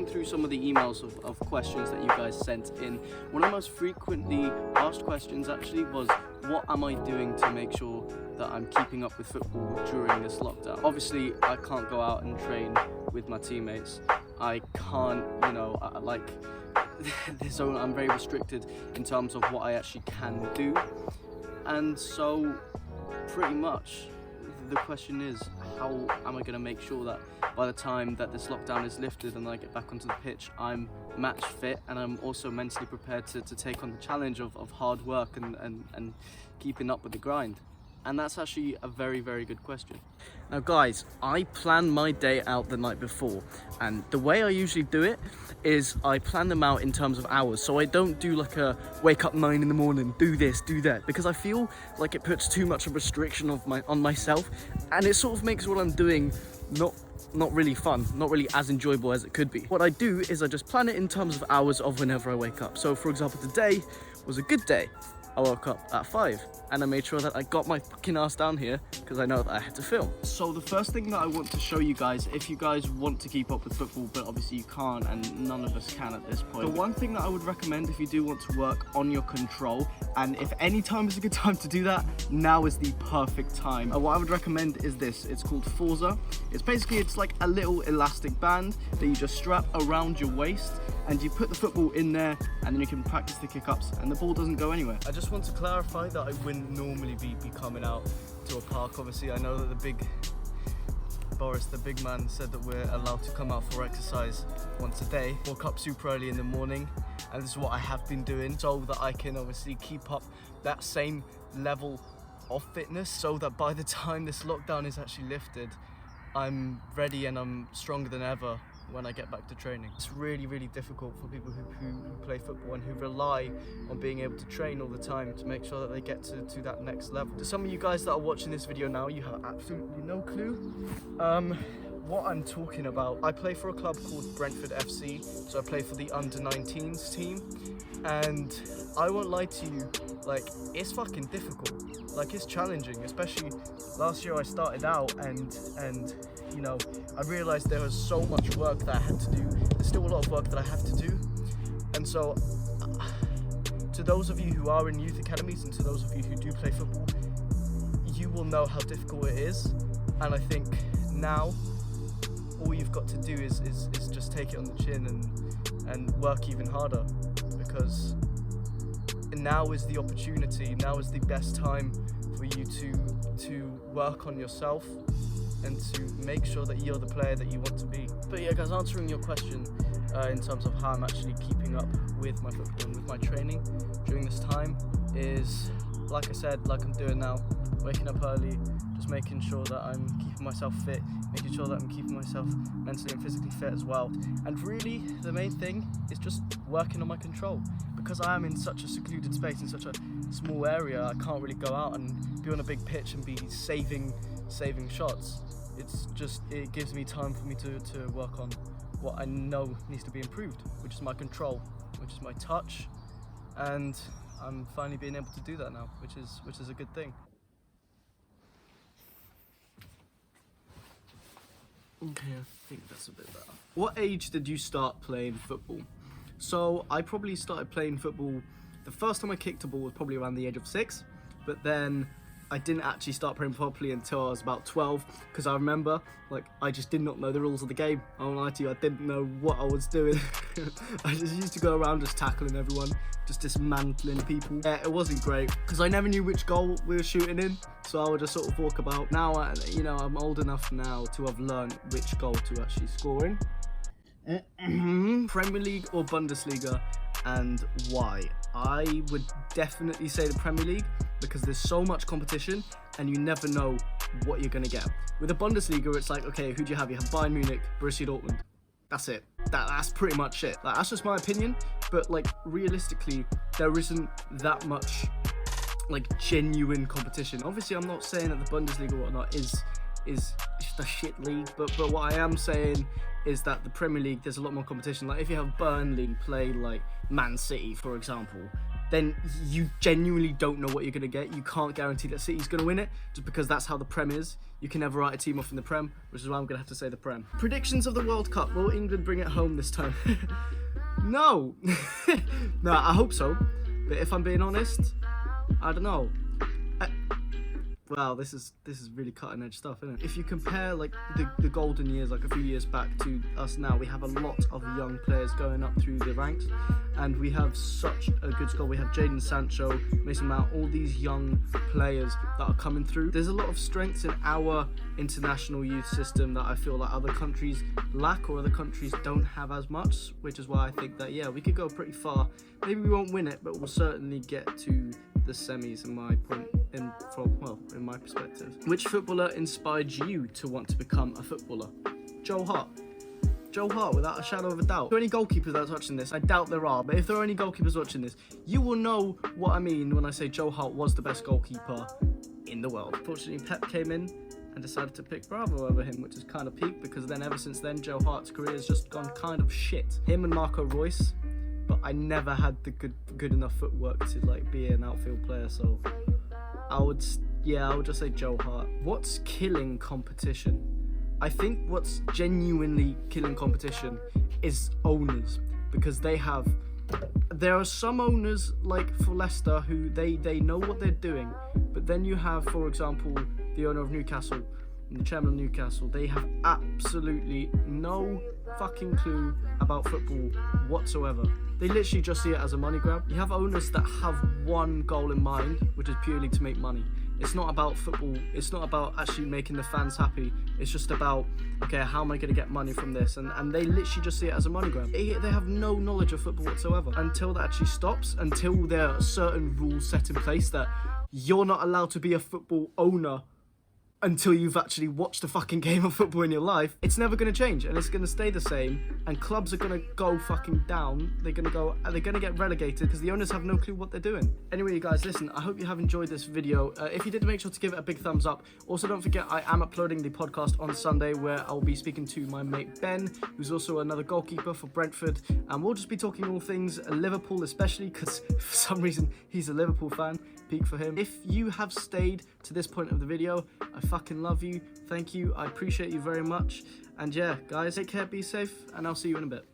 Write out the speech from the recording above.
through some of the emails of questions that you guys sent in. One of the most frequently asked questions actually was, what am I doing to make sure that I'm keeping up with football during this lockdown? Obviously, I can't go out and train with my teammates. I can't, I'm very restricted in terms of what I actually can do. And so, pretty much, the question is, how am I going to make sure that by the time that this lockdown is lifted and I get back onto the pitch, I'm match fit and I'm also mentally prepared to take on the challenge of hard work and keeping up with the grind? And that's actually a very, very good question. Now guys, I plan my day out the night before, and the way I usually do it is I plan them out in terms of hours. So I don't do like a wake up 9 in the morning, do this, do that, because I feel like it puts too much of a restriction on myself, and it sort of makes what I'm doing not really fun, not really as enjoyable as it could be. What I do is I just plan it in terms of hours of whenever I wake up. So for example, today was a good day. I woke up at 5 and I made sure that I got my fucking ass down here because I know that I had to film. So the first thing that I want to show you guys, if you guys want to keep up with football, but obviously you can't and none of us can at this point, the one thing that I would recommend if you do want to work on your control, and if any time is a good time to do that, now is the perfect time. What I would recommend is this. It's called Forza. It's like a little elastic band that you just strap around your waist, and you put the football in there, and then you can practice the kick-ups and the ball doesn't go anywhere. I just want to clarify that I wouldn't normally be coming out to a park. Obviously, I know that the big man, said that we're allowed to come out for exercise once a day. Woke up super early in the morning, and this is what I have been doing so that I can obviously keep up that same level of fitness, so that by the time this lockdown is actually lifted, I'm ready and I'm stronger than ever when I get back to training. It's really, really difficult for people who play football and who rely on being able to train all the time to make sure that they get to that next level. To some of you guys that are watching this video now, you have absolutely no clue what I'm talking about. I play for a club called Brentford FC, so I play for the under-19s team, and I won't lie to you, like, it's fucking difficult. Like, it's challenging, especially last year I started out and you know, I realized there was so much work that I had to do. There's still a lot of work that I have to do. And so, to those of you who are in youth academies and to those of you who do play football, you will know how difficult it is. And I think now, all you've got to do is just take it on the chin and work even harder, because now is the opportunity, now is the best time for you to work on yourself and to make sure that you're the player that you want to be. But yeah guys, answering your question in terms of how I'm actually keeping up with my football and with my training during this time is, like I said, like I'm doing now, waking up early, just making sure that I'm keeping myself fit, making sure that I'm keeping myself mentally and physically fit as well. And really, the main thing is just working on my control, because I am in such a secluded space, in such a small area. I can't really go out and be on a big pitch and be saving shots. It gives me time for me to work on what I know needs to be improved, which is my control, which is my touch, and I'm finally being able to do that now, which is a good thing. Okay, I think that's a bit better. What age did you start playing football? So I probably started playing football, the first time I kicked a ball was probably around the age of 6, but then I didn't actually start playing properly until I was about 12, because I remember, like, I just did not know the rules of the game. I won't lie to you, I didn't know what I was doing. I just used to go around just tackling everyone, just dismantling people. Yeah, it wasn't great, because I never knew which goal we were shooting in, so I would just sort of walk about. Now, I'm old enough now to have learned which goal to actually score in. Premier League or Bundesliga, and why? I would definitely say the Premier League, because there's so much competition and you never know what you're gonna get. With the Bundesliga, it's like, okay, who do you have? You have Bayern Munich, Borussia Dortmund. That's it. That's pretty much it. Like, that's just my opinion, but like, realistically, there isn't that much like genuine competition. Obviously, I'm not saying that the Bundesliga or whatnot is just a shit league, but what I am saying is that the Premier League, there's a lot more competition. Like, if you have Burnley play like Man City, for example, then you genuinely don't know what you're going to get. You can't guarantee that City's going to win it, just because that's how the Prem is. You can never write a team off in the Prem, which is why I'm going to have to say the Prem. Predictions of the World Cup. Will England bring it home this time? No. No, I hope so. But if I'm being honest, I don't know. Wow, this is really cutting edge stuff, isn't it? If you compare like the golden years, like a few years back, to us now, we have a lot of young players going up through the ranks, and we have such a good squad. We have Jadon Sancho, Mason Mount, all these young players that are coming through. There's a lot of strengths in our international youth system that I feel like other countries lack, or other countries don't have as much, which is why I think that, yeah, we could go pretty far. Maybe we won't win it, but we'll certainly get to the semis, in my in my perspective. Which footballer inspired you to want to become a footballer? Joe Hart. Joe Hart, without a shadow of a doubt. Are there any goalkeepers that are watching this? I doubt there are, but if there are any goalkeepers watching this, you will know what I mean when I say Joe Hart was the best goalkeeper in the world. Fortunately, Pep came in and decided to pick Bravo over him, which is kind of peak, because then ever since then, Joe Hart's career has just gone kind of shit. Him and Marco Reus, but I never had the good enough footwork to like be an outfield player, so I would just say Joe Hart. What's killing competition? I think what's genuinely killing competition is owners, because there are some owners, like for Leicester, who they know what they're doing, but then you have, for example, the owner of Newcastle, the chairman of Newcastle. They have absolutely no fucking clue about football whatsoever. They literally just see it as a money grab. You have owners that have one goal in mind, which is purely to make money. It's not about football. It's not about actually making the fans happy. It's just about, okay, how am I going to get money from this? And they literally just see it as a money grab. They have no knowledge of football whatsoever. Until that actually stops, until there are certain rules set in place that you're not allowed to be a football owner until you've actually watched a fucking game of football in your life, it's never going to change, and it's going to stay the same, and clubs are going to go fucking down. They're going to get relegated because the owners have no clue what they're doing. Anyway, you guys, listen, I hope you have enjoyed this video. If you did, make sure to give it a big thumbs up. Also, don't forget, I am uploading the podcast on Sunday, where I'll be speaking to my mate Ben, who's also another goalkeeper for Brentford, and we'll just be talking all things Liverpool, especially because for some reason he's a Liverpool fan. Peak for him. If you have stayed to this point of the video, I fucking love you. Thank you. I appreciate you very much. And yeah, guys, take care, be safe, and I'll see you in a bit.